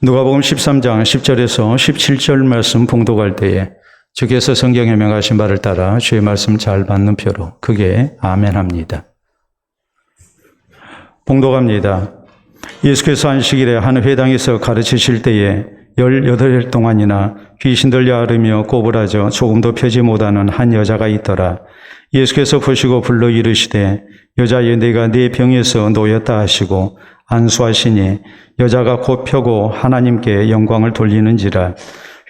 누가복음 13장 10절에서 17절 말씀 봉독할 때에 주께서 성경에 명하신 바를 따라 주의 말씀 잘 받는 표로 크게 아멘합니다. 봉독합니다. 예수께서 안식일에 한 회당에서 가르치실 때에 18일 동안이나 귀신들 야르며 꼬부라져 조금도 펴지 못하는 한 여자가 있더라. 예수께서 보시고 불러 이르시되 여자여 네가 네 병에서 놓였다 하시고 안수하시니 여자가 곧 펴고 하나님께 영광을 돌리는지라.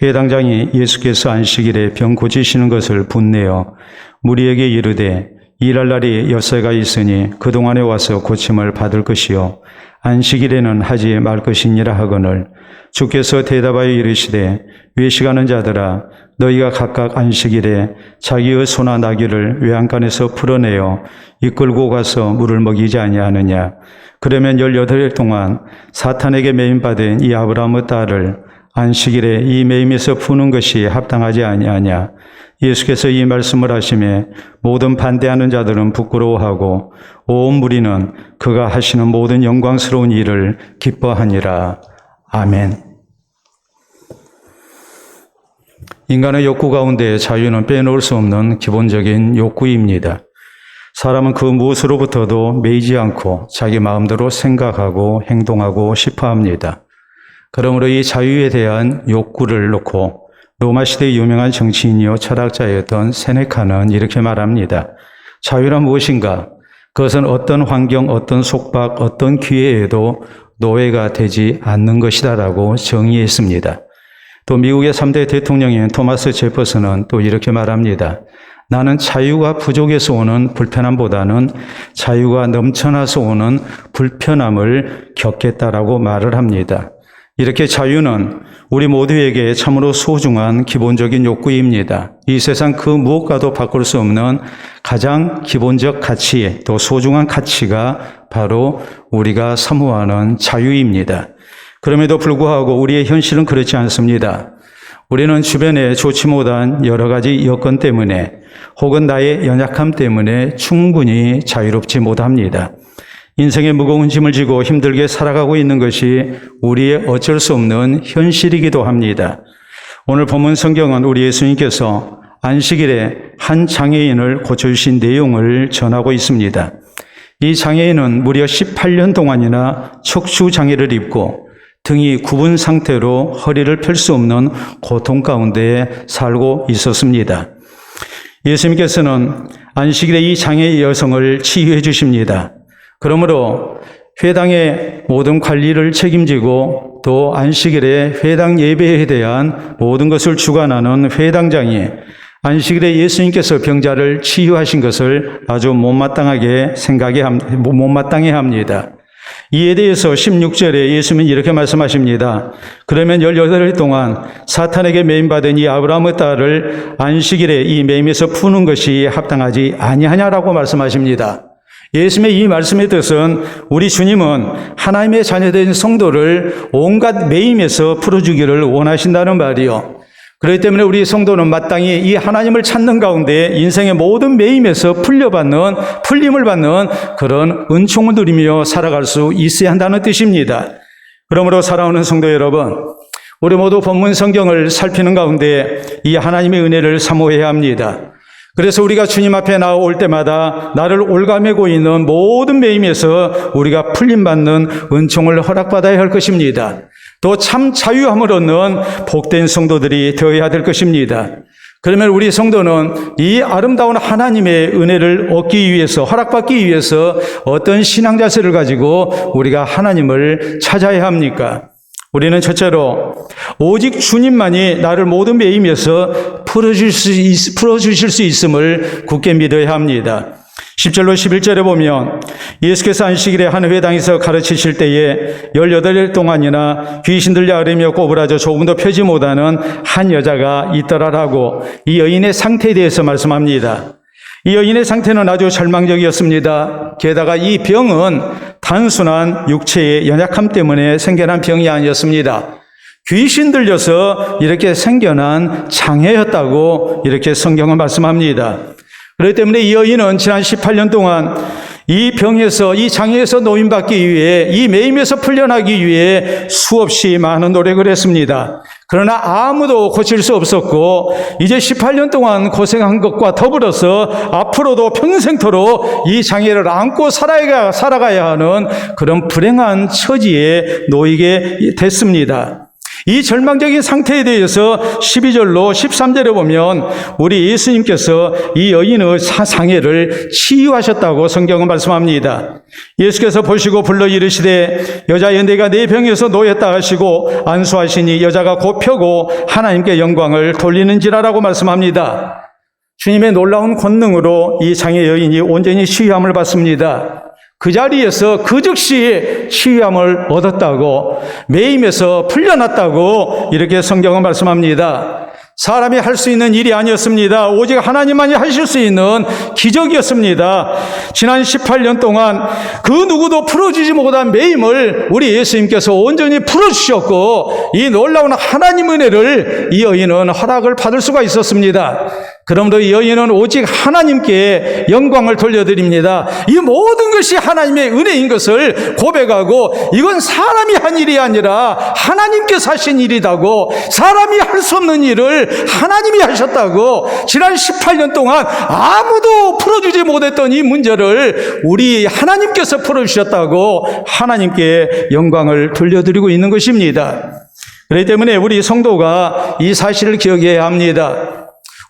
회당장이 예수께서 안식일에 병 고치시는 것을 분내어 무리에게 이르되 일할 날이 엿새가 있으니 그동안에 와서 고침을 받을 것이요 안식일에는 하지 말 것이니라 하거늘 주께서 대답하여 이르시되 외식하는 자들아 너희가 각각 안식일에 자기의 소나 나귀를 외양간에서 풀어내어 이끌고 가서 물을 먹이지 아니하느냐. 그러면 18일 동안 사탄에게 매임받은 이 아브라함의 딸을 안식일에 이 매임에서 푸는 것이 합당하지 아니하냐. 예수께서 이 말씀을 하시매 모든 반대하는 자들은 부끄러워하고 온 무리는 그가 하시는 모든 영광스러운 일을 기뻐하니라. 아멘. 인간의 욕구 가운데 자유는 빼놓을 수 없는 기본적인 욕구입니다. 사람은 그 무엇으로부터도 매이지 않고 자기 마음대로 생각하고 행동하고 싶어 합니다. 그러므로 이 자유에 대한 욕구를 놓고 로마 시대의 유명한 정치인이요 철학자였던 세네카는 이렇게 말합니다. 자유란 무엇인가? 그것은 어떤 환경, 어떤 속박, 어떤 기회에도 노예가 되지 않는 것이다라고 정의했습니다. 또 미국의 3대 대통령인 토마스 제퍼슨은 또 이렇게 말합니다. 나는 자유가 부족해서 오는 불편함보다는 자유가 넘쳐나서 오는 불편함을 겪겠다라고 말을 합니다. 이렇게 자유는 우리 모두에게 참으로 소중한 기본적인 욕구입니다. 이 세상 그 무엇과도 바꿀 수 없는 가장 기본적 가치, 또 소중한 가치가 바로 우리가 사모하는 자유입니다. 그럼에도 불구하고 우리의 현실은 그렇지 않습니다. 우리는 주변에 좋지 못한 여러 가지 여건 때문에 혹은 나의 연약함 때문에 충분히 자유롭지 못합니다. 인생의 무거운 짐을 지고 힘들게 살아가고 있는 것이 우리의 어쩔 수 없는 현실이기도 합니다. 오늘 본문 성경은 우리 예수님께서 안식일에 한 장애인을 고쳐주신 내용을 전하고 있습니다. 이 장애인은 무려 18년 동안이나 척추 장애를 입고 등이 굽은 상태로 허리를 펼 수 없는 고통 가운데 살고 있었습니다. 예수님께서는 안식일에 이 장애 여성을 치유해 주십니다. 그러므로 회당의 모든 관리를 책임지고 또 안식일에 회당 예배에 대한 모든 것을 주관하는 회당장이 안식일에 예수님께서 병자를 치유하신 것을 아주 못마땅해 합니다. 이에 대해서 16절에 예수님은 이렇게 말씀하십니다. 그러면 18일 동안 사탄에게 매임받은 이 아브라함의 딸을 안식일에 이 매임에서 푸는 것이 합당하지 아니하냐라고 말씀하십니다. 예수님의 이 말씀의 뜻은 우리 주님은 하나님의 자녀된 성도를 온갖 매임에서 풀어주기를 원하신다는 말이요. 그렇기 때문에 우리 성도는 마땅히 이 하나님을 찾는 가운데 인생의 모든 매임에서 풀림을 받는 그런 은총을 누리며 살아갈 수 있어야 한다는 뜻입니다. 그러므로 사랑하는 성도 여러분, 우리 모두 본문 성경을 살피는 가운데 이 하나님의 은혜를 사모해야 합니다. 그래서 우리가 주님 앞에 나올 때마다 나를 올가매고 있는 모든 매임에서 우리가 풀림받는 은총을 허락받아야 할 것입니다. 또 참 자유함을 얻는 복된 성도들이 되어야 될 것입니다. 그러면 우리 성도는 이 아름다운 하나님의 은혜를 얻기 위해서, 허락받기 위해서 어떤 신앙 자세를 가지고 우리가 하나님을 찾아야 합니까? 우리는 첫째로 오직 주님만이 나를 모든 매임에서 풀어주실 수 있음을 굳게 믿어야 합니다. 10절로 11절에 보면 예수께서 안식일에 한 회당에서 가르치실 때에 18일 동안이나 귀신들 야르며 꼬부라져 조금도 펴지 못하는 한 여자가 있더라라고 이 여인의 상태에 대해서 말씀합니다. 이 여인의 상태는 아주 절망적이었습니다. 게다가 이 병은 단순한 육체의 연약함 때문에 생겨난 병이 아니었습니다. 귀신 들려서 이렇게 생겨난 장애였다고 이렇게 성경은 말씀합니다. 그렇기 때문에 이 여인은 지난 18년 동안 이 병에서, 이 장애에서 노인받기 위해, 이 매임에서 풀려나기 위해 수없이 많은 노력을 했습니다. 그러나 아무도 고칠 수 없었고, 이제 18년 동안 고생한 것과 더불어서 앞으로도 평생토록 이 장애를 안고 살아가야 하는 그런 불행한 처지에 놓이게 됐습니다. 이 절망적인 상태에 대해서 12절로 13절에 보면 우리 예수님께서 이 여인의 장애를 치유하셨다고 성경은 말씀합니다. 예수께서 보시고 불러 이르시되 여자여 내가 내 병에서 놓였다 하시고 안수하시니 여자가 곧 펴고 하나님께 영광을 돌리는지라라고 말씀합니다. 주님의 놀라운 권능으로 이 장애 여인이 온전히 치유함을 받습니다. 그 자리에서 그 즉시 치유함을 얻었다고, 매임에서 풀려났다고 이렇게 성경은 말씀합니다. 사람이 할 수 있는 일이 아니었습니다. 오직 하나님만이 하실 수 있는 기적이었습니다. 지난 18년 동안 그 누구도 풀어주지 못한 매임을 우리 예수님께서 온전히 풀어주셨고, 이 놀라운 하나님 은혜를 이 여인은 허락을 받을 수가 있었습니다. 그러므로 이 여인은 오직 하나님께 영광을 돌려드립니다. 이 모든 것이 하나님의 은혜인 것을 고백하고, 이건 사람이 한 일이 아니라 하나님께서 하신 일이라고, 사람이 할 수 없는 일을 하나님이 하셨다고, 지난 18년 동안 아무도 풀어주지 못했던 이 문제를 우리 하나님께서 풀어주셨다고 하나님께 영광을 돌려드리고 있는 것입니다. 그렇기 때문에 우리 성도가 이 사실을 기억해야 합니다.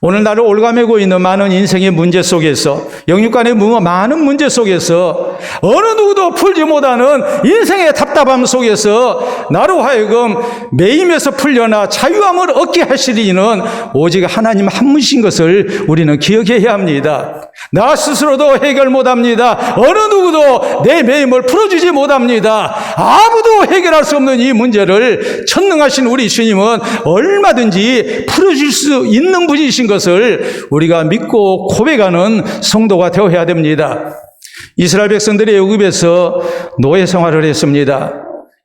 오늘날을 올가매고 있는 많은 인생의 문제 속에서, 영육간의 많은 문제 속에서, 어느 누구도 풀지 못하는 인생의 답답함 속에서 나로 하여금 매임에서 풀려나 자유함을 얻게 하실 이는 오직 하나님 한 분이신 것을 우리는 기억해야 합니다. 나 스스로도 해결 못합니다. 어느 누구도 내 매임을 풀어주지 못합니다. 아무도 해결할 수 없는 이 문제를 전능하신 우리 주님은 얼마든지 풀어줄 수 있는 분이신 것을 우리가 믿고 고백하는 성도가 되어야 됩니다. 이스라엘 백성들이 애굽에서 노예 생활을 했습니다.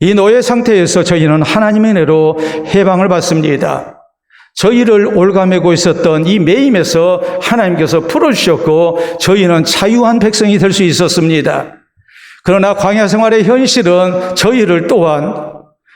이 노예 상태에서 저희는 하나님의 은혜로 해방을 받습니다. 저희를 올가매고 있었던 이 매임에서 하나님께서 풀어주셨고, 저희는 자유한 백성이 될 수 있었습니다. 그러나 광야 생활의 현실은 저희를 또한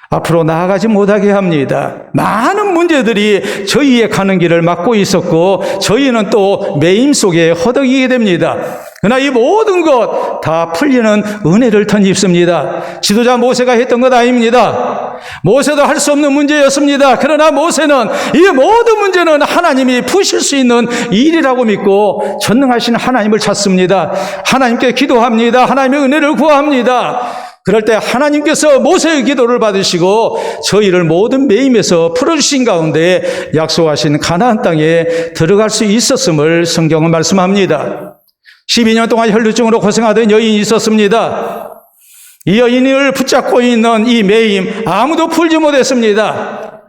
앞으로 나아가지 못하게 합니다. 많은 문제들이 저희의 가는 길을 막고 있었고, 저희는 또 매임 속에 허덕이게 됩니다. 그러나 이 모든 것 다 풀리는 은혜를 던집습니다. 지도자 모세가 했던 것 아닙니다. 모세도 할 수 없는 문제였습니다. 그러나 모세는 이 모든 문제는 하나님이 푸실 수 있는 일이라고 믿고 전능하신 하나님을 찾습니다. 하나님께 기도합니다. 하나님의 은혜를 구합니다. 그럴 때 하나님께서 모세의 기도를 받으시고 저희를 모든 매임에서 풀어주신 가운데 약속하신 가나안 땅에 들어갈 수 있었음을 성경은 말씀합니다. 12년 동안 혈루증으로 고생하던 여인이 있었습니다. 이 여인을 붙잡고 있는 이 매임 아무도 풀지 못했습니다.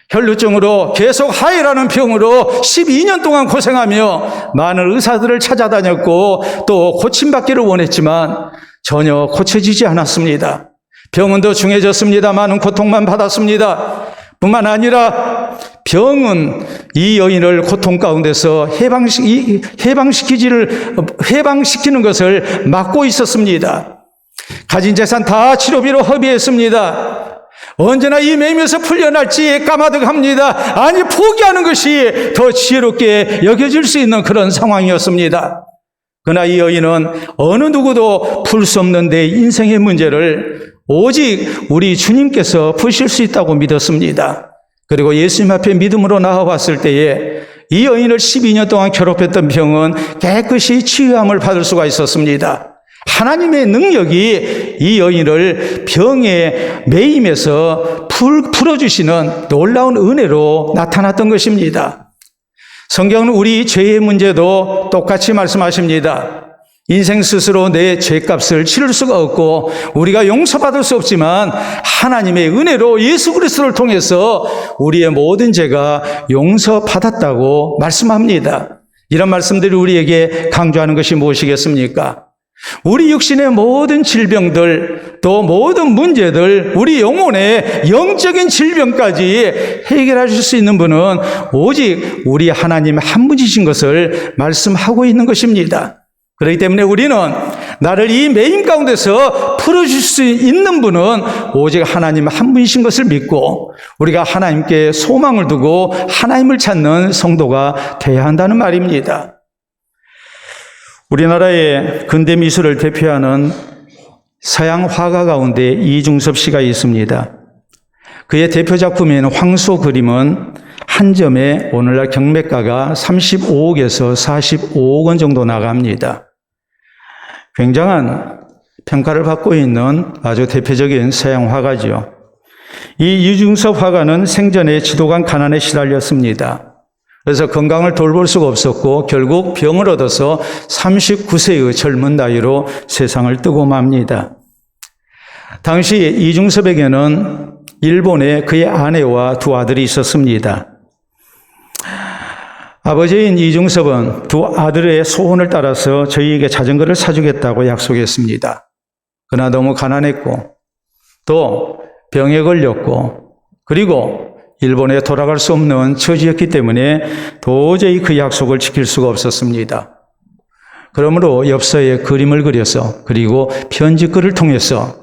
혈루증으로 계속 하이라는 병으로 12년 동안 고생하며 많은 의사들을 찾아다녔고 또 고침받기를 원했지만 전혀 고쳐지지 않았습니다. 병은 더 중해졌습니다. 많은 고통만 받았습니다. 뿐만 아니라 병은 이 여인을 고통 가운데서 해방시키는 것을 막고 있었습니다. 가진 재산 다 치료비로 허비했습니다. 언제나 이 매임에서 풀려날지 까마득합니다. 아니, 포기하는 것이 더 지혜롭게 여겨질 수 있는 그런 상황이었습니다. 그러나 이 여인은 어느 누구도 풀 수 없는 내 인생의 문제를 오직 우리 주님께서 푸실 수 있다고 믿었습니다. 그리고 예수님 앞에 믿음으로 나아왔을 때에 이 여인을 12년 동안 괴롭혔던 병은 깨끗이 치유함을 받을 수가 있었습니다. 하나님의 능력이 이 여인을 병의 매임에서 풀어주시는 놀라운 은혜로 나타났던 것입니다. 성경은 우리 죄의 문제도 똑같이 말씀하십니다. 인생 스스로 내 죄값을 치를 수가 없고 우리가 용서받을 수 없지만 하나님의 은혜로 예수 그리스도를 통해서 우리의 모든 죄가 용서받았다고 말씀합니다. 이런 말씀들이 우리에게 강조하는 것이 무엇이겠습니까? 우리 육신의 모든 질병들, 또 모든 문제들, 우리 영혼의 영적인 질병까지 해결해 줄 수 있는 분은 오직 우리 하나님 한 분이신 것을 말씀하고 있는 것입니다. 그렇기 때문에 우리는 나를 이 매임 가운데서 풀어줄 수 있는 분은 오직 하나님 한 분이신 것을 믿고 우리가 하나님께 소망을 두고 하나님을 찾는 성도가 되어야 한다는 말입니다. 우리나라의 근대 미술을 대표하는 서양 화가 가운데 이중섭 씨가 있습니다. 그의 대표 작품인 황소 그림은 한 점에 오늘날 경매가가 35억에서 45억 원 정도 나갑니다. 굉장한 평가를 받고 있는 아주 대표적인 서양 화가죠. 이 이중섭 화가는 생전에 지독한 가난에 시달렸습니다. 그래서 건강을 돌볼 수가 없었고 결국 병을 얻어서 39세의 젊은 나이로 세상을 뜨고 맙니다. 당시 이중섭에게는 일본에 그의 아내와 두 아들이 있었습니다. 아버지인 이중섭은 두 아들의 소원을 따라서 저희에게 자전거를 사주겠다고 약속했습니다. 그러나 너무 가난했고 또 병에 걸렸고 그리고 일본에 돌아갈 수 없는 처지였기 때문에 도저히 그 약속을 지킬 수가 없었습니다. 그러므로 엽서에 그림을 그려서 그리고 편지글을 통해서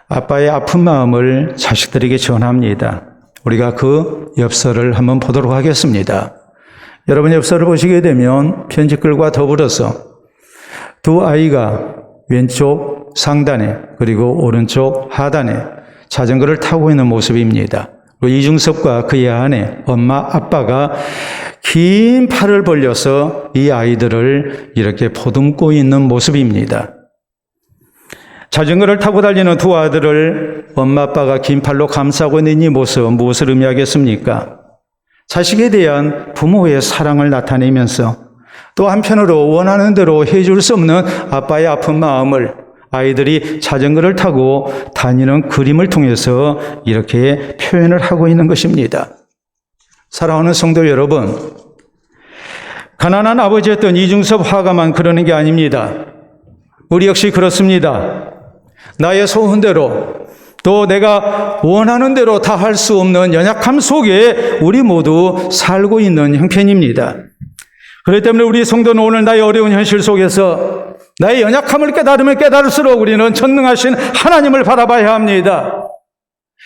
아빠의 아픈 마음을 자식들에게 전합니다. 우리가 그 엽서를 한번 보도록 하겠습니다. 여러분 엽서를 보시게 되면 편지글과 더불어서 두 아이가 왼쪽 상단에 그리고 오른쪽 하단에 자전거를 타고 있는 모습입니다. 이중섭과 그의 아내, 엄마, 아빠가 긴 팔을 벌려서 이 아이들을 이렇게 보듬고 있는 모습입니다. 자전거를 타고 달리는 두 아들을 엄마, 아빠가 긴 팔로 감싸고 있는 이 모습 무엇을 의미하겠습니까? 자식에 대한 부모의 사랑을 나타내면서 또 한편으로 원하는 대로 해줄 수 없는 아빠의 아픈 마음을 아이들이 자전거를 타고 다니는 그림을 통해서 이렇게 표현을 하고 있는 것입니다. 사랑하는 성도 여러분, 가난한 아버지였던 이중섭 화가만 그러는 게 아닙니다. 우리 역시 그렇습니다. 나의 소원대로 또 내가 원하는 대로 다 할 수 없는 연약함 속에 우리 모두 살고 있는 형편입니다. 그렇기 때문에 우리 성도는 오늘 나의 어려운 현실 속에서 나의 연약함을 깨달으면 깨달을수록 우리는 전능하신 하나님을 바라봐야 합니다.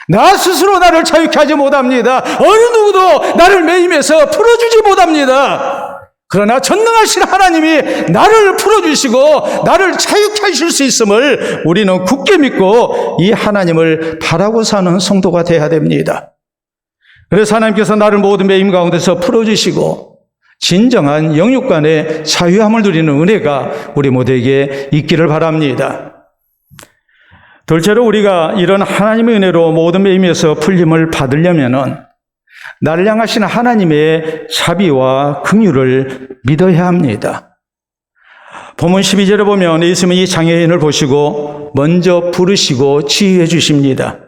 나 스스로 나를 자유케 하지 못합니다. 어느 누구도 나를 매임해서 풀어주지 못합니다. 그러나 전능하신 하나님이 나를 풀어주시고 나를 자유케 하실 수 있음을 우리는 굳게 믿고 이 하나님을 바라고 사는 성도가 되어야 됩니다. 그래서 하나님께서 나를 모든 매임 가운데서 풀어주시고 진정한 영육 간의 자유함을 누리는 은혜가 우리 모두에게 있기를 바랍니다. 둘째로 우리가 이런 하나님의 은혜로 모든 매임에서 풀림을 받으려면은 나를 향하신 하나님의 자비와 긍휼을 믿어야 합니다. 본문 12절에 보면 예수님이 이 장애인을 보시고 먼저 부르시고 치유해 주십니다.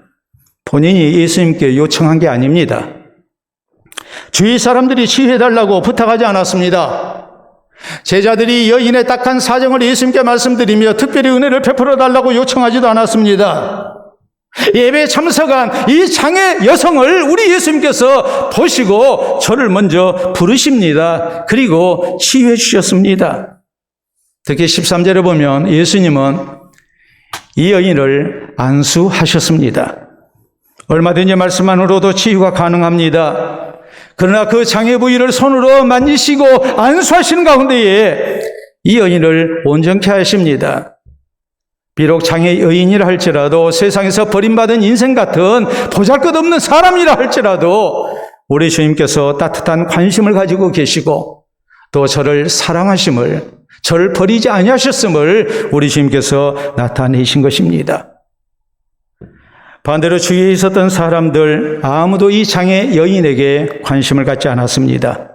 본인이 예수님께 요청한 게 아닙니다. 주위 사람들이 치유해달라고 부탁하지 않았습니다. 제자들이 여인의 딱한 사정을 예수님께 말씀드리며 특별히 은혜를 베풀어달라고 요청하지도 않았습니다. 예배에 참석한 이 장애 여성을 우리 예수님께서 보시고 저를 먼저 부르십니다. 그리고 치유해 주셨습니다. 특히 13절에 보면 예수님은 이 여인을 안수하셨습니다. 얼마든지 말씀만으로도 치유가 가능합니다. 그러나 그 장애 부위를 손으로 만지시고 안수하시는 가운데에 이 여인을 온전케 하십니다. 비록 장애 여인이라 할지라도 세상에서 버림받은 인생 같은 보잘것없는 사람이라 할지라도 우리 주님께서 따뜻한 관심을 가지고 계시고 또 저를 사랑하심을, 저를 버리지 아니하셨음을 우리 주님께서 나타내신 것입니다. 반대로 주위에 있었던 사람들 아무도 이 장애 여인에게 관심을 갖지 않았습니다.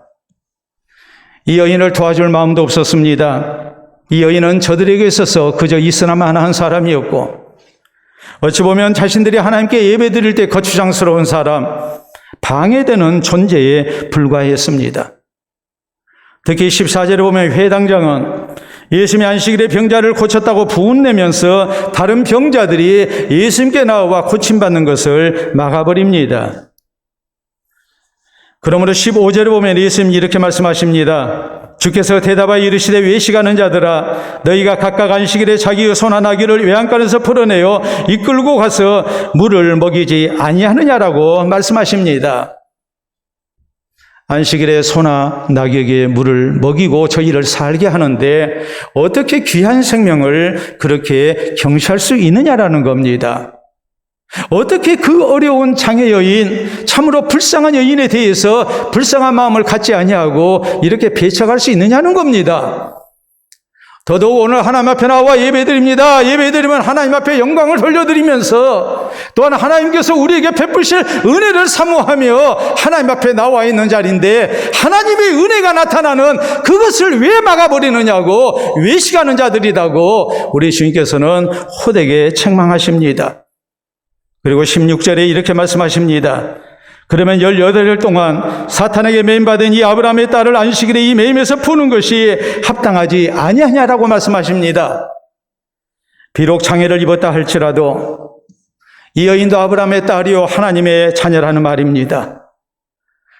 이 여인을 도와줄 마음도 없었습니다. 이 여인은 저들에게 있어서 그저 있으나마나한 사람이었고 어찌 보면 자신들이 하나님께 예배드릴 때 거추장스러운 사람, 방해되는 존재에 불과했습니다. 특히 14절에 보면 회당장은 예수님이 안식일에 병자를 고쳤다고 부은내면서 다른 병자들이 예수님께 나와 고침받는 것을 막아버립니다. 그러므로 15절에 보면 예수님이 이렇게 말씀하십니다. 주께서 대답하여 이르시되 외식하는 자들아 너희가 각각 안식일에 자기의 소나 나귀를 외양간에서 풀어내어 이끌고 가서 물을 먹이지 아니하느냐라고 말씀하십니다. 안식일에 소나 나귀에게 물을 먹이고 저희를 살게 하는데 어떻게 귀한 생명을 그렇게 경시할 수 있느냐라는 겁니다. 어떻게 그 어려운 장애 여인, 참으로 불쌍한 여인에 대해서 불쌍한 마음을 갖지 아니하고 이렇게 배척할 수 있느냐는 겁니다. 더더욱 오늘 하나님 앞에 나와 예배드립니다. 예배드리면 하나님 앞에 영광을 돌려드리면서 또한 하나님께서 우리에게 베푸실 은혜를 사모하며 하나님 앞에 나와 있는 자리인데 하나님의 은혜가 나타나는 그것을 왜 막아버리느냐고 외식하는 자들이라고 우리 주님께서는 호되게 책망하십니다. 그리고 16절에 이렇게 말씀하십니다. 그러면 18일 동안 사탄에게 매임받은 이 아브라함의 딸을 안식일에 이 매임에서 푸는 것이 합당하지 아니하냐라고 말씀하십니다. 비록 장애를 입었다 할지라도 이 여인도 아브라함의 딸이요 하나님의 자녀라는 말입니다.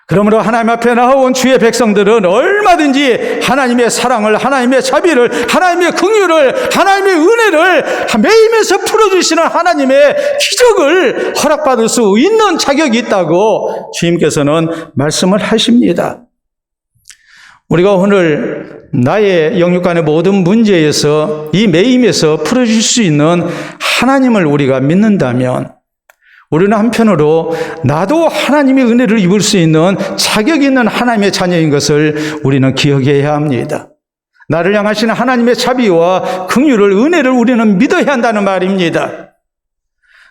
그러므로 하나님 앞에 나온 주의 백성들은 얼마든지 하나님의 사랑을, 하나님의 자비를, 하나님의 긍휼을, 하나님의 은혜를 매임에서 풀어주시는 하나님의 기적을 허락받을 수 있는 자격이 있다고 주님께서는 말씀을 하십니다. 우리가 오늘 나의 영육간의 모든 문제에서 이 매임에서 풀어줄 수 있는 하나님을 우리가 믿는다면 우리는 한편으로 나도 하나님의 은혜를 입을 수 있는 자격 있는 하나님의 자녀인 것을 우리는 기억해야 합니다. 나를 향하시는 하나님의 자비와 긍휼을, 은혜를 우리는 믿어야 한다는 말입니다.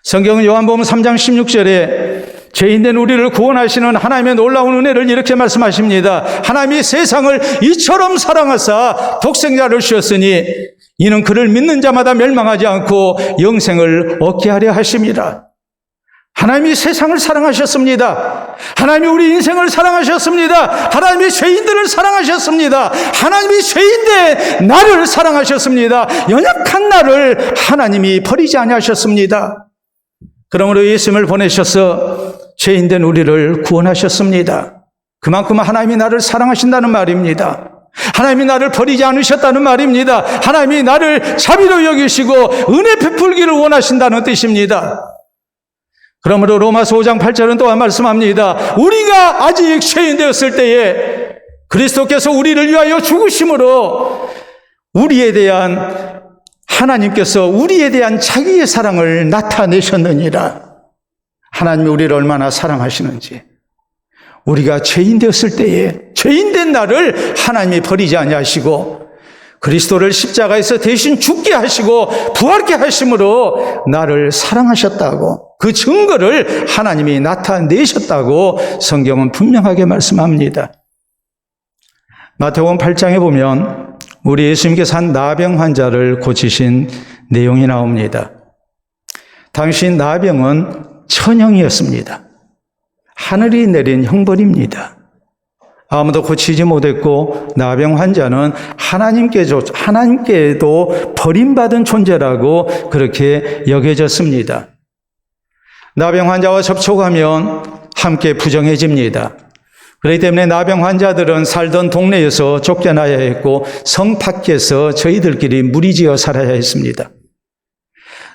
성경은 요한복음 3장 16절에 죄인된 우리를 구원하시는 하나님의 놀라운 은혜를 이렇게 말씀하십니다. 하나님이 세상을 이처럼 사랑하사 독생자를 주셨으니 이는 그를 믿는 자마다 멸망하지 않고 영생을 얻게 하려 하심이라. 하나님이 세상을 사랑하셨습니다. 하나님이 우리 인생을 사랑하셨습니다. 하나님이 죄인들을 사랑하셨습니다. 하나님이 죄인된 나를 사랑하셨습니다. 연약한 나를 하나님이 버리지 아니하셨습니다. 그러므로 예수님을 보내셔서 죄인된 우리를 구원하셨습니다. 그만큼 하나님이 나를 사랑하신다는 말입니다. 하나님이 나를 버리지 않으셨다는 말입니다. 하나님이 나를 자비로 여기시고 은혜 베풀기를 원하신다는 뜻입니다. 그러므로 로마서 5장 8절은 또한 말씀합니다. 우리가 아직 죄인 되었을 때에 그리스도께서 우리를 위하여 죽으심으로 우리에 대한 하나님께서 우리에 대한 자기의 사랑을 나타내셨느니라. 하나님이 우리를 얼마나 사랑하시는지. 우리가 죄인 되었을 때에 죄인된 나를 하나님이 버리지 아니하시고 그리스도를 십자가에서 대신 죽게 하시고 부활케 하심으로 나를 사랑하셨다고 그 증거를 하나님이 나타내셨다고 성경은 분명하게 말씀합니다. 마태복음 8장에 보면 우리 예수님께서 한 나병 환자를 고치신 내용이 나옵니다. 당시 나병은 천형이었습니다. 하늘이 내린 형벌입니다. 아무도 고치지 못했고 나병 환자는 하나님께도 버림받은 존재라고 그렇게 여겨졌습니다. 나병 환자와 접촉하면 함께 부정해집니다. 그렇기 때문에 나병 환자들은 살던 동네에서 쫓겨나야 했고 성 밖에서 저희들끼리 무리지어 살아야 했습니다.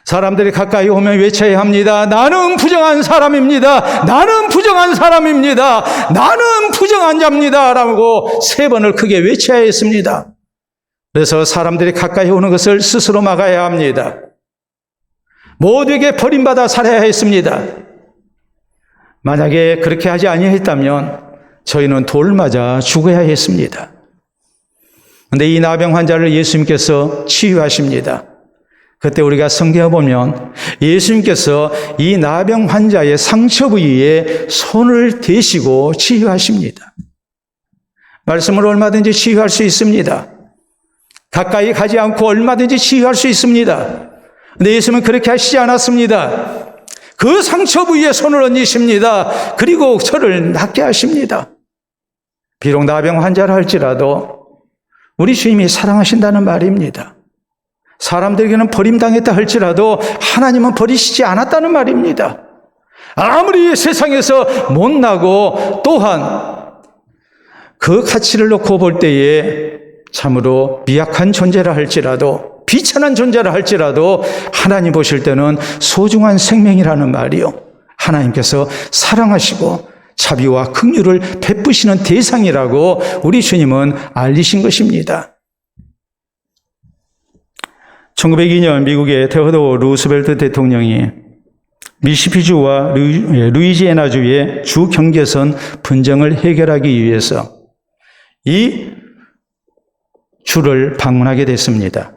사람들이 가까이 오면 외쳐야 합니다. 나는 부정한 사람입니다. 나는 부정한 사람입니다. 나는 부정한 자입니다. 라고 3번을 크게 외쳐야 했습니다. 그래서 사람들이 가까이 오는 것을 스스로 막아야 합니다. 모두에게 버림받아 살아야 했습니다. 만약에 그렇게 하지 아니했다면 저희는 돌 맞아 죽어야 했습니다. 그런데 이 나병 환자를 예수님께서 치유하십니다. 그때 우리가 성경에 보면 예수님께서 이 나병 환자의 상처 부위에 손을 대시고 치유하십니다. 말씀으로 얼마든지 치유할 수 있습니다. 가까이 가지 않고 얼마든지 치유할 수 있습니다. 그런데 예수님은 그렇게 하시지 않았습니다. 그 상처 부위에 손을 얹으십니다. 그리고 저를 낫게 하십니다. 비록 나병 환자라 할지라도 우리 주님이 사랑하신다는 말입니다. 사람들에게는 버림당했다 할지라도 하나님은 버리시지 않았다는 말입니다. 아무리 세상에서 못나고 또한 그 가치를 놓고 볼 때에 참으로 미약한 존재라 할지라도, 비천한 존재라 할지라도 하나님 보실 때는 소중한 생명이라는 말이요, 하나님께서 사랑하시고 자비와 긍휼을 베푸시는 대상이라고 우리 주님은 알리신 것입니다. 1902년 미국의 테오도어 루스벨트 대통령이 미시시피주와 루이지애나주의 주 경계선 분쟁을 해결하기 위해서 이 주를 방문하게 됐습니다.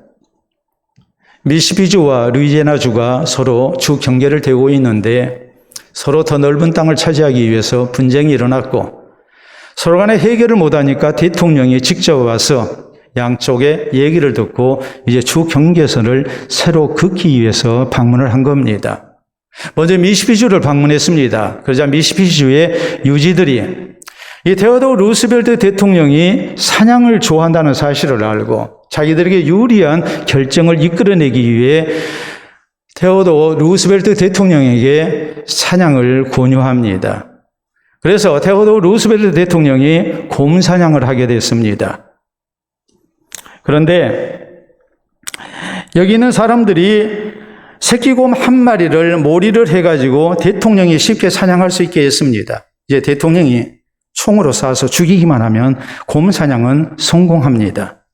미시시피주와 루이지애나주가 서로 주 경계를 대고 있는데 서로 더 넓은 땅을 차지하기 위해서 분쟁이 일어났고, 서로 간에 해결을 못하니까 대통령이 직접 와서 양쪽의 얘기를 듣고 이제 주 경계선을 새로 긋기 위해서 방문을 한 겁니다. 먼저 미시시피주를 방문했습니다. 그러자 미시시피주의 유지들이 이 테오도어 루스벨트 대통령이 사냥을 좋아한다는 사실을 알고 자기들에게 유리한 결정을 이끌어내기 위해 테오도어 루스벨트 대통령에게 사냥을 권유합니다. 그래서 테오도어 루스벨트 대통령이 곰 사냥을 하게 됐습니다. 그런데 여기 있는 사람들이 새끼곰 한 마리를 몰이를 해가지고 대통령이 쉽게 사냥할 수 있게 했습니다. 이제 대통령이 총으로 쏴서 죽이기만 하면 곰 사냥은 성공합니다.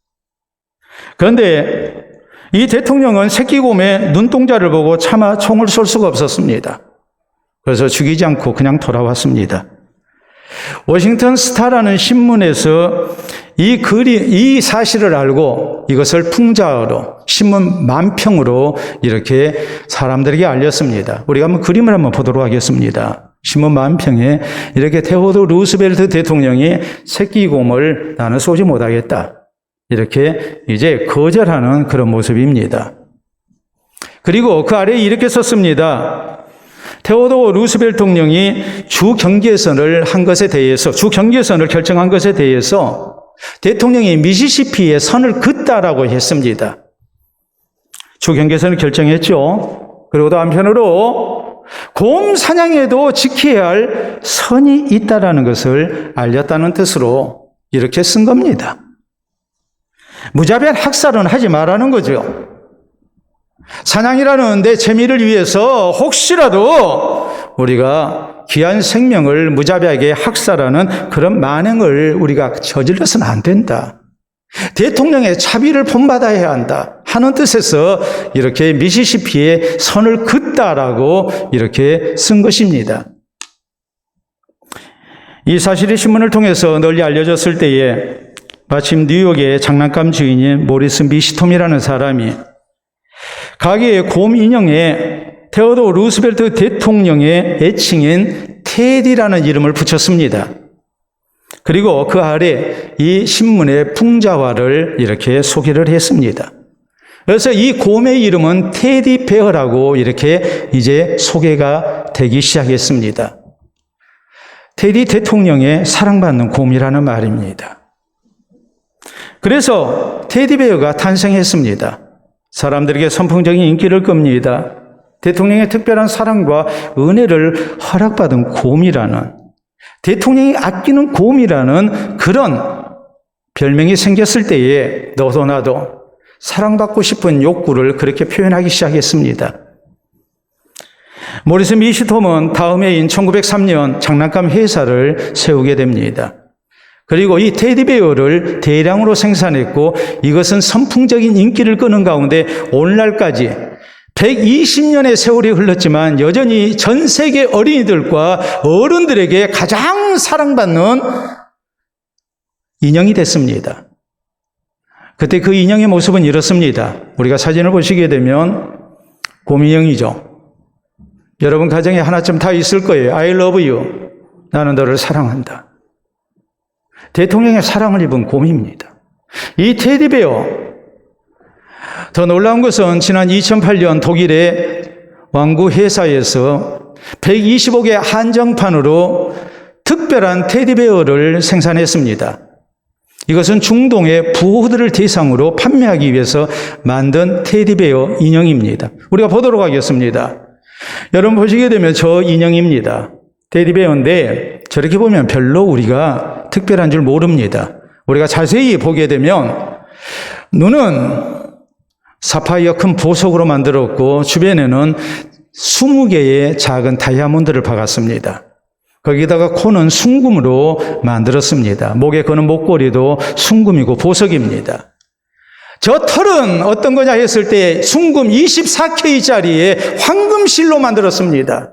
그런데 이 대통령은 새끼곰의 눈동자를 보고 차마 총을 쏠 수가 없었습니다. 그래서 죽이지 않고 그냥 돌아왔습니다. 워싱턴 스타라는 신문에서 이 사실을 알고 이것을 풍자어로 신문 만평으로 이렇게 사람들에게 알렸습니다. 우리가 한번 그림을 한번 보도록 하겠습니다. 신문 만평에 이렇게 테오도어 루스벨트 대통령이 새끼곰을 나는 쏘지 못하겠다, 이렇게 이제 거절하는 그런 모습입니다. 그리고 그 아래에 이렇게 썼습니다. 테오도어 루스벨트 대통령이 주 경계선을 한 것에 대해서, 주 경계선을 결정한 것에 대해서 대통령이 미시시피에 선을 긋다라고 했습니다. 주 경계선을 결정했죠. 그리고 또 한편으로 곰 사냥에도 지켜야 할 선이 있다라는 것을 알렸다는 뜻으로 이렇게 쓴 겁니다. 무자비한 학살은 하지 말라는 거죠. 사냥이라는 내 재미를 위해서 혹시라도 우리가 귀한 생명을 무자비하게 학살하는 그런 만행을 우리가 저질러서는 안 된다. 대통령의 자비를 본받아야 한다 하는 뜻에서 이렇게 미시시피에 선을 긋다라고 이렇게 쓴 것입니다. 이 사실이 신문을 통해서 널리 알려졌을 때에 마침 뉴욕의 장난감 주인인 모리스 미시톰이라는 사람이 가게의 곰 인형에 테오도어 루스벨트 대통령의 애칭인 테디라는 이름을 붙였습니다. 그리고 그 아래 이 신문의 풍자화를 이렇게 소개를 했습니다. 그래서 이 곰의 이름은 테디 베어라고 이렇게 이제 소개가 되기 시작했습니다. 테디 대통령의 사랑받는 곰이라는 말입니다. 그래서 테디 베어가 탄생했습니다. 사람들에게 선풍적인 인기를 끕니다. 대통령의 특별한 사랑과 은혜를 허락받은 곰이라는, 대통령이 아끼는 곰이라는 그런 별명이 생겼을 때에 너도 나도 사랑받고 싶은 욕구를 그렇게 표현하기 시작했습니다. 모리스 미시톰은 다음 해인 1903년 장난감 회사를 세우게 됩니다. 그리고 이 테디베어를 대량으로 생산했고 이것은 선풍적인 인기를 끄는 가운데 오늘날까지 120년의 세월이 흘렀지만 여전히 전 세계 어린이들과 어른들에게 가장 사랑받는 인형이 됐습니다. 그때 그 인형의 모습은 이렇습니다. 우리가 사진을 보시게 되면 곰 인형이죠. 여러분 가정에 하나쯤 다 있을 거예요. I love you. 나는 너를 사랑한다. 대통령의 사랑을 입은 곰입니다. 이 테디베어, 더 놀라운 것은 지난 2008년 독일의 왕구 회사에서 125개 한정판으로 특별한 테디베어를 생산했습니다. 이것은 중동의 부호들을 대상으로 판매하기 위해서 만든 테디베어 인형입니다. 우리가 보도록 하겠습니다. 여러분 보시게 되면 저 인형입니다. 테디베어인데 저렇게 보면 별로 우리가 특별한 줄 모릅니다. 우리가 자세히 보게 되면 눈은 사파이어 큰 보석으로 만들었고 주변에는 20개의 작은 다이아몬드를 박았습니다. 거기다가 코는 순금으로 만들었습니다. 목에 거는 목걸이도 순금이고 보석입니다. 저 털은 어떤 거냐 했을 때 순금 24K짜리의 황금실로 만들었습니다.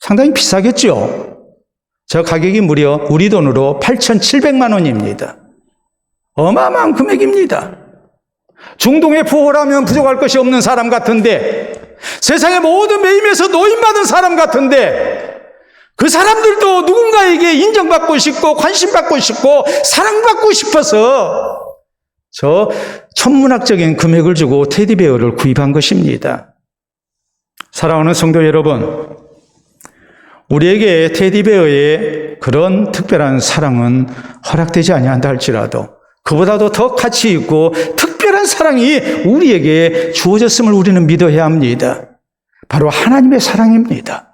상당히 비싸겠죠? 저 가격이 무려 우리 돈으로 8,700만 원입니다. 어마어마한 금액입니다. 중동에 부호라면 부족할 것이 없는 사람 같은데, 세상의 모든 매임에서 노임받은 사람 같은데, 그 사람들도 누군가에게 인정받고 싶고 관심받고 싶고 사랑받고 싶어서 저 천문학적인 금액을 주고 테디베어를 구입한 것입니다. 사랑하는 성도 여러분, 우리에게 테디베어의 그런 특별한 사랑은 허락되지 아니한다 할지라도 그보다도 더 가치 있고 특별한 사랑이 우리에게 주어졌음을 우리는 믿어야 합니다. 바로 하나님의 사랑입니다.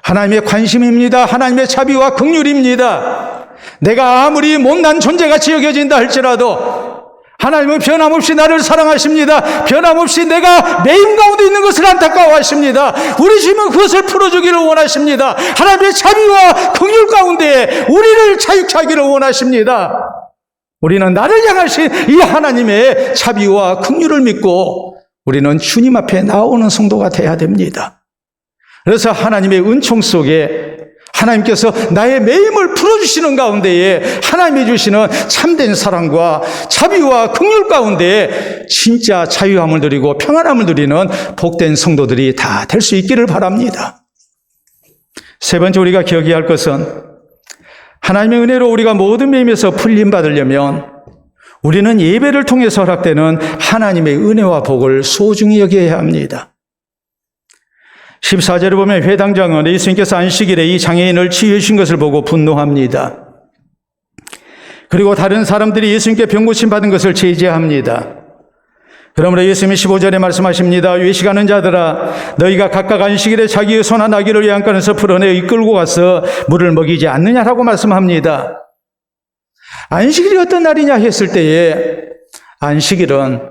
하나님의 관심입니다. 하나님의 자비와 긍휼입니다. 내가 아무리 못난 존재같이 여겨진다 할지라도 하나님은 변함없이 나를 사랑하십니다. 변함없이 내가 매임 가운데 있는 것을 안타까워하십니다. 우리 주님은 그것을 풀어주기를 원하십니다. 하나님의 자비와 긍휼 가운데 우리를 자유케 하기를 원하십니다. 우리는 나를 향하신 이 하나님의 자비와 긍휼을 믿고 우리는 주님 앞에 나오는 성도가 돼야 됩니다. 그래서 하나님의 은총 속에 하나님께서 나의 매임을 풀어주시는 가운데에 하나님이 주시는 참된 사랑과 자비와 긍휼 가운데 진짜 자유함을 누리고 평안함을 누리는 복된 성도들이 다 될 수 있기를 바랍니다. 세 번째 우리가 기억해야 할 것은 하나님의 은혜로 우리가 모든 매임에서 풀림받으려면 우리는 예배를 통해서 허락되는 하나님의 은혜와 복을 소중히 여겨야 합니다. 14절에 보면 회당장은 예수님께서 안식일에 이 장애인을 치유해 주신 것을 보고 분노합니다. 그리고 다른 사람들이 예수님께 병 고침 받은 것을 제지합니다. 그러므로 예수님이 15절에 말씀하십니다. 외식하는 자들아, 너희가 각각 안식일에 자기의 소나 나귀를 외양간에서 풀어내 이끌고 가서 물을 먹이지 않느냐라고 말씀합니다. 안식일이 어떤 날이냐 했을 때에 안식일은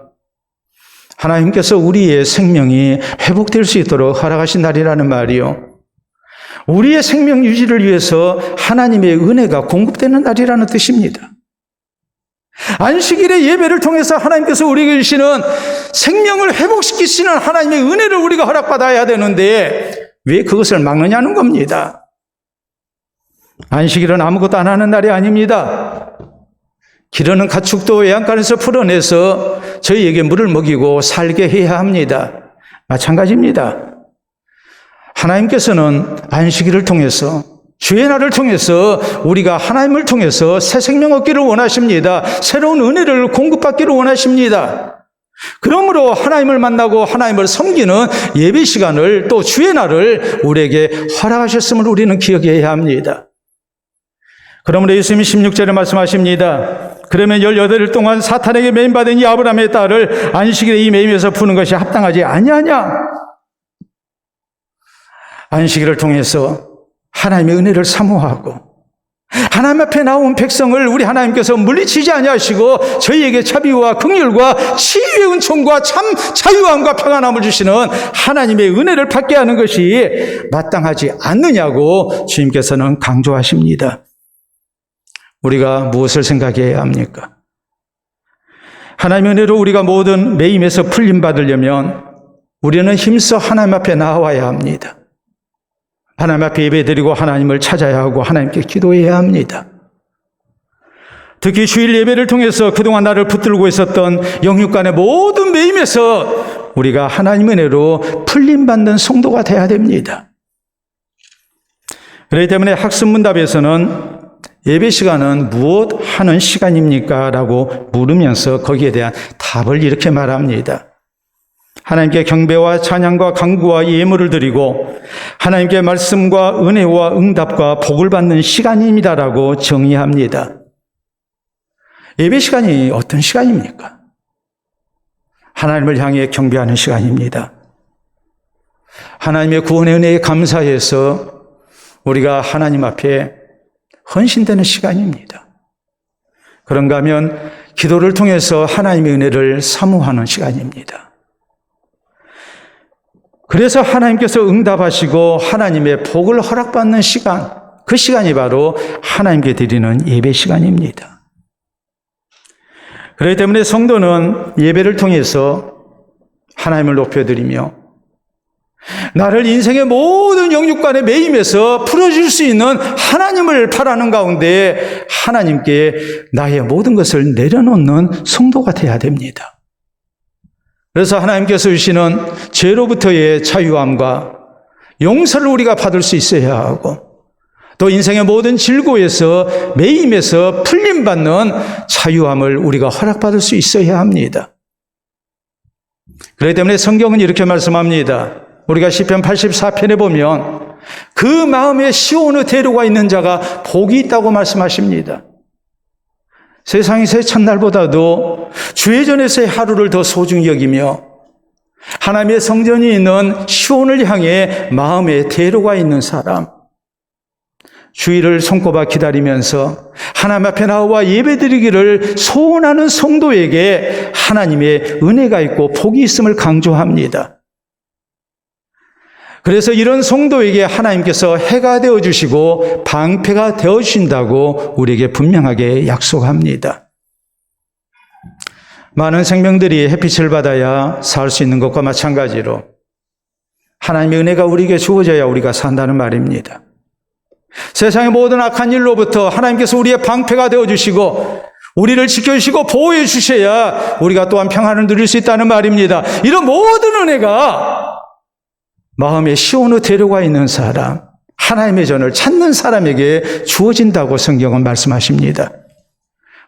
하나님께서 우리의 생명이 회복될 수 있도록 허락하신 날이라는 말이요. 우리의 생명 유지를 위해서 하나님의 은혜가 공급되는 날이라는 뜻입니다. 안식일의 예배를 통해서 하나님께서 우리에게 주시는 생명을 회복시키시는 하나님의 은혜를 우리가 허락받아야 되는데 왜 그것을 막느냐는 겁니다. 안식일은 아무것도 안 하는 날이 아닙니다. 기르는 가축도 외양간에서 풀어내서 저희에게 물을 먹이고 살게 해야 합니다. 마찬가지입니다. 하나님께서는 안식일을 통해서 주의 날을 통해서 우리가 하나님을 통해서 새 생명 얻기를 원하십니다. 새로운 은혜를 공급받기를 원하십니다. 그러므로 하나님을 만나고 하나님을 섬기는 예배 시간을 또 주의 날을 우리에게 허락하셨음을 우리는 기억해야 합니다. 그러므로 예수님이 16절에 말씀하십니다. 그러면 18일 동안 사탄에게 매임받은 이 아브라함의 딸을 안식일에 이 매임에서 푸는 것이 합당하지 아니하냐? 안식일을 통해서 하나님의 은혜를 사모하고 하나님 앞에 나온 백성을 우리 하나님께서 물리치지 아니하시고 저희에게 자비와 긍휼과 치유의 은총과 참 자유함과 평안함을 주시는 하나님의 은혜를 받게 하는 것이 마땅하지 않느냐고 주님께서는 강조하십니다. 우리가 무엇을 생각해야 합니까? 하나님의 은혜로 우리가 모든 매임에서 풀림받으려면 우리는 힘써 하나님 앞에 나와야 합니다. 하나님 앞에 예배드리고 하나님을 찾아야 하고 하나님께 기도해야 합니다. 특히 주일 예배를 통해서 그동안 나를 붙들고 있었던 영육간의 모든 매임에서 우리가 하나님의 은혜로 풀림받는 성도가 돼야 됩니다. 그렇기 때문에 학습문답에서는 예배 시간은 무엇 하는 시간입니까? 라고 물으면서 거기에 대한 답을 이렇게 말합니다. 하나님께 경배와 찬양과 간구와 예물을 드리고 하나님께 말씀과 은혜와 응답과 복을 받는 시간입니다라고 정의합니다. 예배 시간이 어떤 시간입니까? 하나님을 향해 경배하는 시간입니다. 하나님의 구원의 은혜에 감사해서 우리가 하나님 앞에 헌신되는 시간입니다. 그런가 하면 기도를 통해서 하나님의 은혜를 사모하는 시간입니다. 그래서 하나님께서 응답하시고 하나님의 복을 허락받는 시간, 그 시간이 바로 하나님께 드리는 예배 시간입니다. 그렇기 때문에 성도는 예배를 통해서 하나님을 높여드리며 나를 인생의 모든 영육간의 매임에서 풀어줄 수 있는 하나님을 바라는 가운데 하나님께 나의 모든 것을 내려놓는 성도가 되어야 됩니다. 그래서 하나님께서 주시는 죄로부터의 자유함과 용서를 우리가 받을 수 있어야 하고 또 인생의 모든 질고에서 매임에서 풀림받는 자유함을 우리가 허락받을 수 있어야 합니다. 그렇기 때문에 성경은 이렇게 말씀합니다. 우리가 시편 84편에 보면 그 마음에 시온의 대로가 있는 자가 복이 있다고 말씀하십니다. 세상에서의 첫날보다도 주의 전에서의 하루를 더 소중히 여기며 하나님의 성전이 있는 시온을 향해 마음에 대로가 있는 사람, 주일을 손꼽아 기다리면서 하나님 앞에 나와 예배드리기를 소원하는 성도에게 하나님의 은혜가 있고 복이 있음을 강조합니다. 그래서 이런 성도에게 하나님께서 해가 되어주시고 방패가 되어주신다고 우리에게 분명하게 약속합니다. 많은 생명들이 햇빛을 받아야 살 수 있는 것과 마찬가지로 하나님의 은혜가 우리에게 주어져야 우리가 산다는 말입니다. 세상의 모든 악한 일로부터 하나님께서 우리의 방패가 되어주시고 우리를 지켜주시고 보호해 주셔야 우리가 또한 평안을 누릴 수 있다는 말입니다. 이런 모든 은혜가 마음에 시온의 대로가 있는 사람, 하나님의 전을 찾는 사람에게 주어진다고 성경은 말씀하십니다.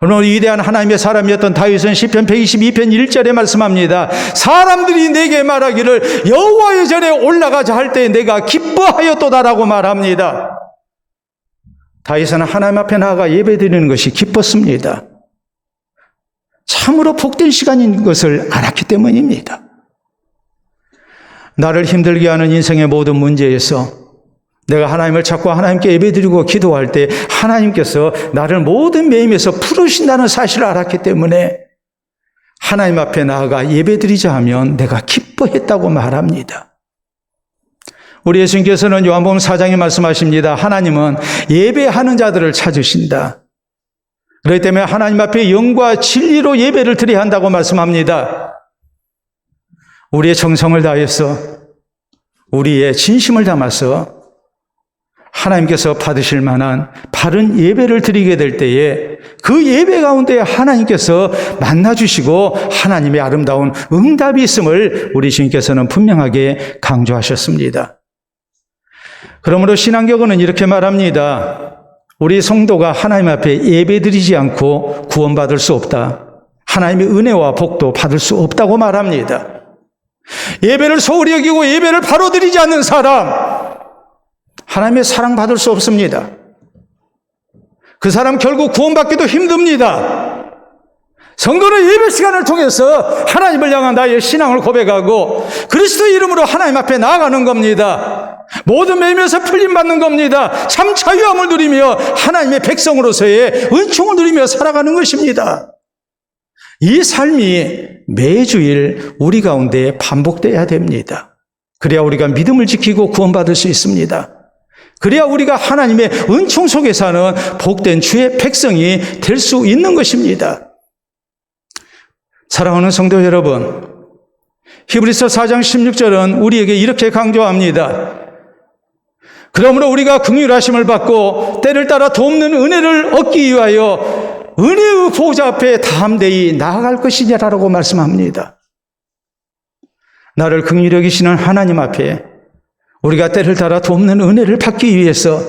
오늘 위대한 하나님의 사람이었던 다윗은 시편 122편 1절에 말씀합니다. 사람들이 내게 말하기를 여호와의 전에 올라가자 할 때 내가 기뻐하였도다라고 말합니다. 다윗은 하나님 앞에 나아가 예배드리는 것이 기뻤습니다. 참으로 복된 시간인 것을 알았기 때문입니다. 나를 힘들게 하는 인생의 모든 문제에서 내가 하나님을 찾고 하나님께 예배드리고 기도할 때 하나님께서 나를 모든 매임에서 풀으신다는 사실을 알았기 때문에 하나님 앞에 나아가 예배드리자 하면 내가 기뻐했다고 말합니다. 우리 예수님께서는 요한복음 4장에 말씀하십니다. 하나님은 예배하는 자들을 찾으신다. 그렇기 때문에 하나님 앞에 영과 진리로 예배를 드려야 한다고 말씀합니다. 우리의 정성을 다해서 우리의 진심을 담아서 하나님께서 받으실 만한 바른 예배를 드리게 될 때에 그 예배 가운데 하나님께서 만나주시고 하나님의 아름다운 응답이 있음을 우리 주님께서는 분명하게 강조하셨습니다. 그러므로 신앙교훈은 이렇게 말합니다. 우리 성도가 하나님 앞에 예배드리지 않고 구원받을 수 없다. 하나님의 은혜와 복도 받을 수 없다고 말합니다. 예배를 소홀히 여기고 예배를 바로 드리지 않는 사람, 하나님의 사랑받을 수 없습니다. 그 사람 결국 구원받기도 힘듭니다. 성도는 예배 시간을 통해서 하나님을 향한 나의 신앙을 고백하고 그리스도의 이름으로 하나님 앞에 나아가는 겁니다. 모든 매임에서 풀림받는 겁니다. 참 자유함을 누리며 하나님의 백성으로서의 은총을 누리며 살아가는 것입니다. 이 삶이 매주일 우리 가운데 반복돼야 됩니다. 그래야 우리가 믿음을 지키고 구원받을 수 있습니다. 그래야 우리가 하나님의 은총 속에 사는 복된 주의 백성이 될 수 있는 것입니다. 사랑하는 성도 여러분, 히브리서 4장 16절은 우리에게 이렇게 강조합니다. 그러므로 우리가 긍휼하심을 받고 때를 따라 돕는 은혜를 얻기 위하여 은혜의 보좌 앞에 담대히 나아갈 것이냐라고 말씀합니다. 나를 긍휼히 여기시는 하나님 앞에 우리가 때를 따라 돕는 은혜를 받기 위해서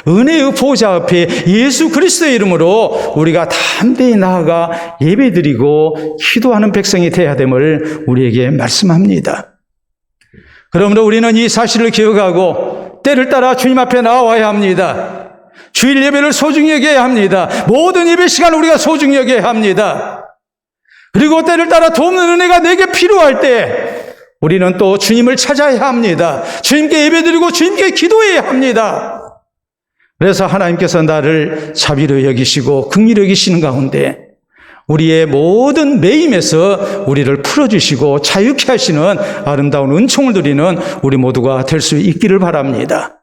은혜의 보좌 앞에 예수 그리스도의 이름으로 우리가 담대히 나아가 예배드리고 기도하는 백성이 되어야 됨을 우리에게 말씀합니다. 그러므로 우리는 이 사실을 기억하고 때를 따라 주님 앞에 나와야 합니다. 주일 예배를 소중히 여겨야 합니다. 모든 예배 시간을 우리가 소중히 여겨야 합니다. 그리고 때를 따라 돕는 은혜가 내게 필요할 때 우리는 또 주님을 찾아야 합니다. 주님께 예배드리고 주님께 기도해야 합니다. 그래서 하나님께서 나를 자비로 여기시고 긍휼히 여기시는 가운데 우리의 모든 매임에서 우리를 풀어주시고 자유케 하시는 아름다운 은총을 누리는 우리 모두가 될 수 있기를 바랍니다.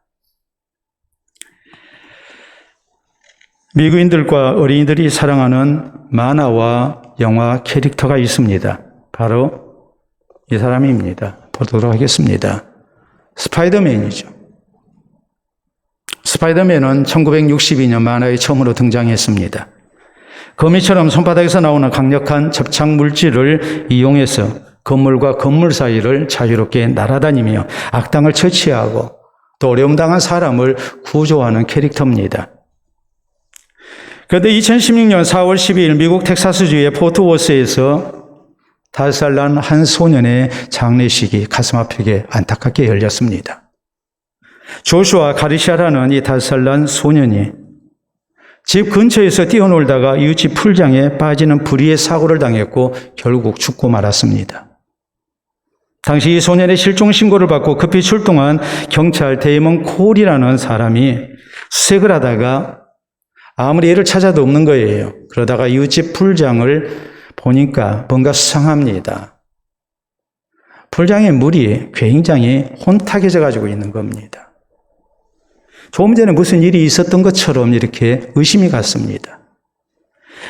미국인들과 어린이들이 사랑하는 만화와 영화 캐릭터가 있습니다. 바로 이 사람입니다. 보도록 하겠습니다. 스파이더맨이죠. 스파이더맨은 1962년 만화에 처음으로 등장했습니다. 거미처럼 손바닥에서 나오는 강력한 접착 물질을 이용해서 건물과 건물 사이를 자유롭게 날아다니며 악당을 처치하고 또 어려움 당한 사람을 구조하는 캐릭터입니다. 그런데 2016년 4월 12일 미국 텍사스주의 포트워스에서 5살 난 한 소년의 장례식이 가슴 아프게 안타깝게 열렸습니다. 조슈아 가리샤라는 이 5살 난 소년이 집 근처에서 뛰어놀다가 이웃집 풀장에 빠지는 불의의 사고를 당했고 결국 죽고 말았습니다. 당시 이 소년의 실종 신고를 받고 급히 출동한 경찰 데이먼 콜이라는 사람이 수색을 하다가 아무리 애를 찾아도 없는 거예요. 그러다가 이웃집 풀장을 보니까 뭔가 수상합니다. 풀장의 물이 굉장히 혼탁해져 가지고 있는 겁니다. 조금 전에 무슨 일이 있었던 것처럼 이렇게 의심이 갔습니다.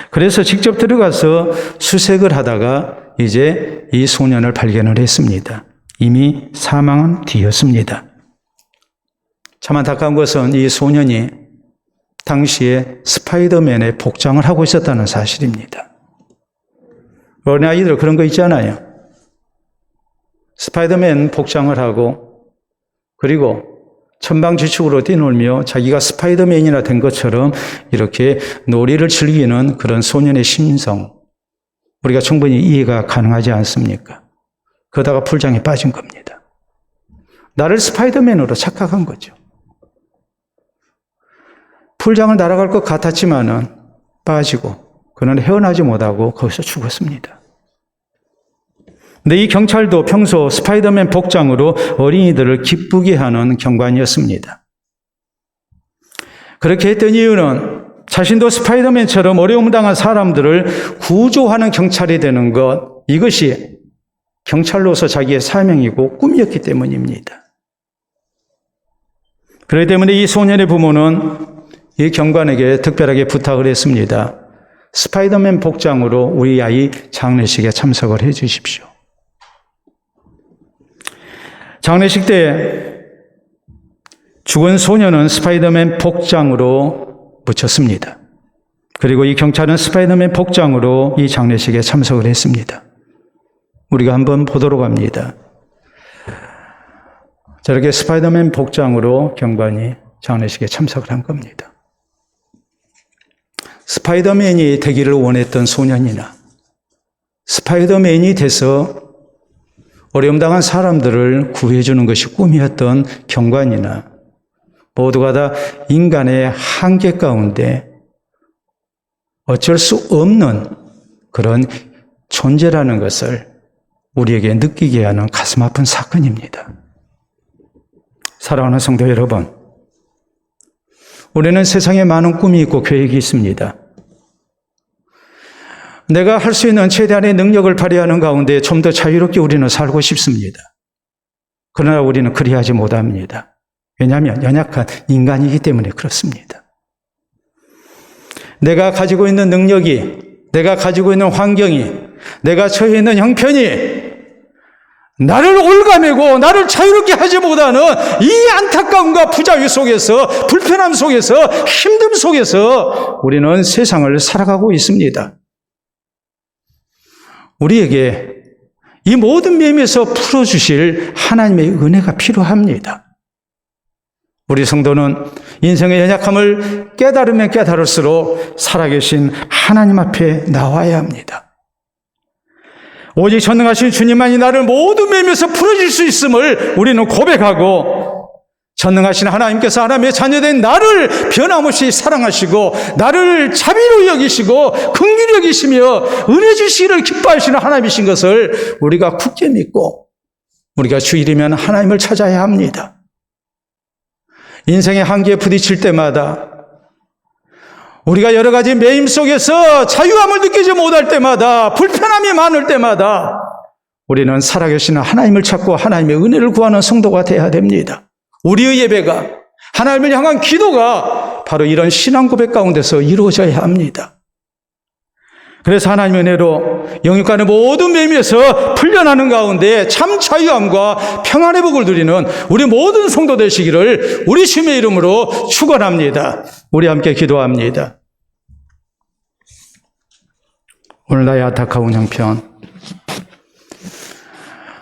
그래서 직접 들어가서 수색을 하다가 이제 이 소년을 발견을 했습니다. 이미 사망한 뒤였습니다. 참 안타까운 것은 이 소년이 당시에 스파이더맨의 복장을 하고 있었다는 사실입니다. 어린아이들 그런 거 있잖아요. 스파이더맨 복장을 하고 그리고 천방지축으로 뛰놀며 자기가 스파이더맨이나 된 것처럼 이렇게 놀이를 즐기는 그런 소년의 심성, 우리가 충분히 이해가 가능하지 않습니까? 그러다가 풀장에 빠진 겁니다. 나를 스파이더맨으로 착각한 거죠. 풀장을 날아갈 것 같았지만은 빠지고 그는 헤어나지 못하고 거기서 죽었습니다. 근데 이 경찰도 평소 스파이더맨 복장으로 어린이들을 기쁘게 하는 경관이었습니다. 그렇게 했던 이유는 자신도 스파이더맨처럼 어려움 당한 사람들을 구조하는 경찰이 되는 것, 이것이 경찰로서 자기의 사명이고 꿈이었기 때문입니다. 그렇기 때문에 이 소년의 부모는 이 경관에게 특별하게 부탁을 했습니다. 스파이더맨 복장으로 우리 아이 장례식에 참석을 해 주십시오. 장례식 때 죽은 소년은 스파이더맨 복장으로 묻혔습니다. 그리고 이 경찰은 스파이더맨 복장으로 이 장례식에 참석을 했습니다. 우리가 한번 보도록 합니다. 저렇게 스파이더맨 복장으로 경관이 장례식에 참석을 한 겁니다. 스파이더맨이 되기를 원했던 소년이나 스파이더맨이 돼서 어려움 당한 사람들을 구해주는 것이 꿈이었던 경관이나 모두가 다 인간의 한계 가운데 어쩔 수 없는 그런 존재라는 것을 우리에게 느끼게 하는 가슴 아픈 사건입니다. 사랑하는 성도 여러분, 우리는 세상에 많은 꿈이 있고 계획이 있습니다. 내가 할 수 있는 최대한의 능력을 발휘하는 가운데 좀 더 자유롭게 우리는 살고 싶습니다. 그러나 우리는 그리하지 못합니다. 왜냐하면 연약한 인간이기 때문에 그렇습니다. 내가 가지고 있는 능력이, 내가 가지고 있는 환경이, 내가 처해 있는 형편이 나를 올가매고 나를 자유롭게 하지 못하는 이 안타까움과 부자유 속에서, 불편함 속에서, 힘듦 속에서 우리는 세상을 살아가고 있습니다. 우리에게 이 모든 매임에서 풀어주실 하나님의 은혜가 필요합니다. 우리 성도는 인생의 연약함을 깨달으면 깨달을수록 살아계신 하나님 앞에 나와야 합니다. 오직 전능하신 주님만이 나를 모든 매임에서 풀어줄 수 있음을 우리는 고백하고, 전능하신 하나님께서 하나님의 자녀된 나를 변함없이 사랑하시고 나를 자비로 여기시고 긍휼히 여기시며 은혜 주시기를 기뻐하시는 하나님이신 것을 우리가 굳게 믿고 우리가 주일이면 하나님을 찾아야 합니다. 인생의 한계에 부딪힐 때마다, 우리가 여러 가지 매임 속에서 자유함을 느끼지 못할 때마다, 불편함이 많을 때마다 우리는 살아계시는 하나님을 찾고 하나님의 은혜를 구하는 성도가 되어야 됩니다. 우리의 예배가, 하나님을 향한 기도가 바로 이런 신앙 고백 가운데서 이루어져야 합니다. 그래서 하나님의 은혜로 영육간의 모든 매임에서 풀려나는 가운데 참 자유함과 평안의 복을 누리는 우리 모든 성도 되시기를 우리 주님의 이름으로 축원합니다. 우리 함께 기도합니다. 오늘 나의 안타까운 형편,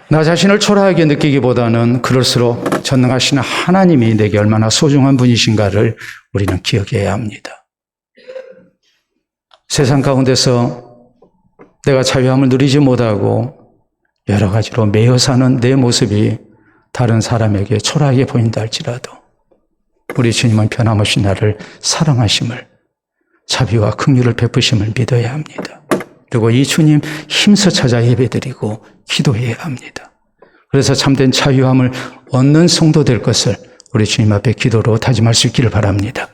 나 자신을 초라하게 느끼기보다는 그럴수록 전능하신 하나님이 내게 얼마나 소중한 분이신가를 우리는 기억해야 합니다. 세상 가운데서 내가 자유함을 누리지 못하고 여러 가지로 매여 사는 내 모습이 다른 사람에게 초라하게 보인다 할지라도 우리 주님은 변함없이 나를 사랑하심을, 자비와 긍휼을 베푸심을 믿어야 합니다. 그리고 이 주님 힘써 찾아 예배드리고 기도해야 합니다. 그래서 참된 자유함을 얻는 성도 될 것을 우리 주님 앞에 기도로 다짐할 수 있기를 바랍니다.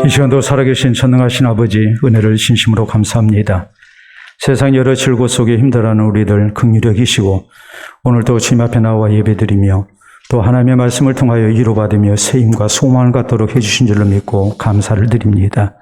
이 시간도 살아계신 전능하신 아버지 은혜를 진심으로 감사합니다. 세상 여러 질고 속에 힘들어하는 우리들 긍휼히 여기시고 오늘도 주님 앞에 나와 예배드리며 또 하나님의 말씀을 통하여 위로받으며 세임과 소망을 갖도록 해주신 줄로 믿고 감사를 드립니다.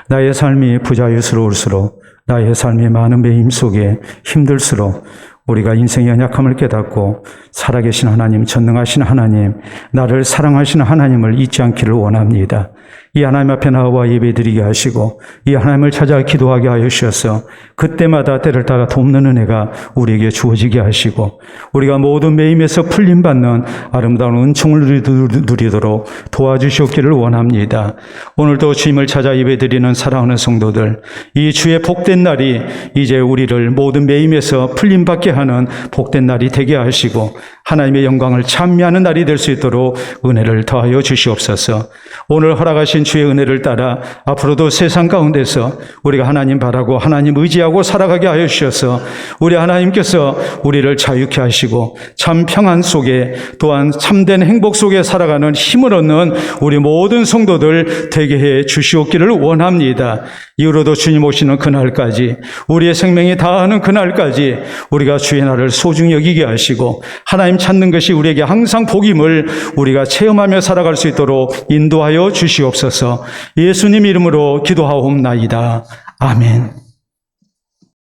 나의 삶이 부자유스러울수록, 나의 삶이 많은 매임 속에 힘들수록 우리가 인생의 연약함을 깨닫고 살아계신 하나님, 전능하신 하나님, 나를 사랑하시는 하나님을 잊지 않기를 원합니다. 이 하나님 앞에 나와 예배드리게 하시고 이 하나님을 찾아 기도하게 하여 주셔서 그때마다 때를 따라 돕는 은혜가 우리에게 주어지게 하시고 우리가 모든 매임에서 풀림받는 아름다운 은총을 누리도록 도와주시옵기를 원합니다. 오늘도 주님을 찾아 예배드리는 사랑하는 성도들, 이 주의 복된 날이 이제 우리를 모든 매임에서 풀림받게 하는 복된 날이 되게 하시고 하나님의 영광을 찬미하는 날이 될 수 있도록 은혜를 더하여 주시옵소서. 오늘 허락하신 주의 은혜를 따라 앞으로도 세상 가운데서 우리가 하나님 바라고 하나님 의지하고 살아가게 하여 주셔서 우리 하나님께서 우리를 자유케 하시고 참 평안 속에 또한 참된 행복 속에 살아가는 힘을 얻는 우리 모든 성도들 되게 해 주시옵기를 원합니다. 이후로도 주님 오시는 그날까지, 우리의 생명이 다하는 그날까지 우리가 주의 날을 소중히 여기게 하시고 하나님 찾는 것이 우리에게 항상 복임을 우리가 체험하며 살아갈 수 있도록 인도하여 주시옵소서. 예수님 이름으로 기도하옵나이다. 아멘.